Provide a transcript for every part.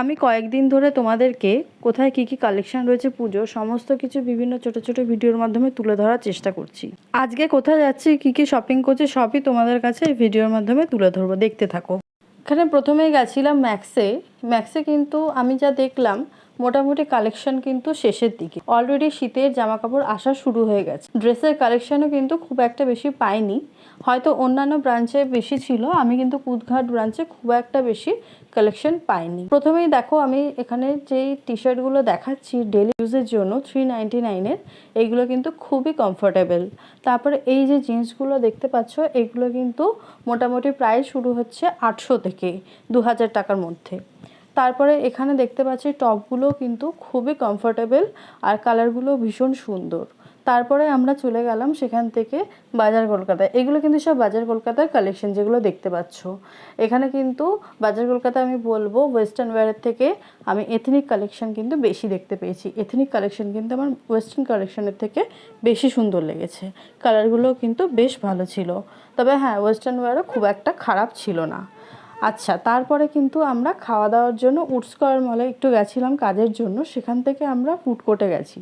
আমি কয়েকদিন ধরে তোমাদেরকে কোথায় কী কী কালেকশন রয়েছে পুজো সমস্ত কিছু বিভিন্ন ছোট ছোট ভিডিওর মাধ্যমে তুলে ধরার চেষ্টা করছি। আজকে কোথায় যাচ্ছি, কী কী শপিং করছি সবই তোমাদের কাছে এই ভিডিওর মাধ্যমে তুলে ধরবো, দেখতে থাকো। এখানে প্রথমেই গেছিলাম ম্যাক্সে কিন্তু আমি যা দেখলাম মোটামুটি কালেকশন কিন্তু শেষের দিকে। অলরেডি শীতের জামা কাপড় আসা শুরু হয়ে গেছে। ড্রেসের কালেকশনও কিন্তু খুব একটা বেশি পাইনি, হয়তো অন্যান্য ব্রাঞ্চে বেশি ছিল, আমি কিন্তু কুদঘাট ব্রাঞ্চে খুব একটা বেশি কালেকশন পাইনি। প্রথমেই দেখো, আমি এখানে যেই টি শার্টগুলো দেখাচ্ছি ডেলি ইউজের জন্য 399-এর, এইগুলো কিন্তু খুবই কমফোর্টেবল। তারপরে এই যে জিন্সগুলো দেখতে পাচ্ছ, এগুলো কিন্তু মোটামুটি প্রাইস শুরু হচ্ছে 800 থেকে 2000 টাকার মধ্যে। তারপরে এখানে দেখতে পাচ্ছি টপগুলো কিন্তু খুবই কমফোর্টেবল আর কালারগুলো ভীষণ সুন্দর। তারপরে আমরা চলে গেলাম সেখান থেকে বাজার কলকাতায়। এগুলো কিন্তু সব বাজার কলকাতার কালেকশন যেগুলো দেখতে পাচ্ছ। এখানে কিন্তু বাজার কলকাতা আমি বলবো ওয়েস্টার্ন ওয়্যারের থেকে আমি এথনিক কালেকশন কিন্তু বেশি দেখতে পেয়েছি। এথনিক কালেকশন কিন্তু আমার ওয়েস্টার্ন কালেকশনের থেকে বেশি সুন্দর লেগেছে। কালারগুলো কিন্তু বেশ ভালো ছিল। তবে হ্যাঁ, ওয়েস্টার্ন ওয়্যারও খুব একটা খারাপ ছিল না। আচ্ছা, তারপরে কিন্তু আমরা খাওয়া দাওয়ার জন্য উডস্কয়ার মলে একটু গেছিলাম কাজের জন্য। সেখান থেকে আমরা ফুড কোর্টে গেছি।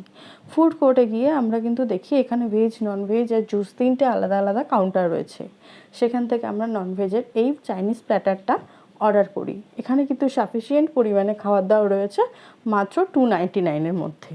ফুড কোর্টে গিয়ে আমরা কিন্তু দেখি এখানে ভেজ, ননভেজ আর জুস 3টে আলাদা আলাদা কাউন্টার রয়েছে। সেখান থেকে আমরা ননভেজের এই চাইনিজ প্ল্যাটারটা অর্ডার করি। এখানে কিন্তু সাফিসিয়েন্ট পরিমাণে খাবার দাওয়া রয়েছে মাত্র 299-এর মধ্যে।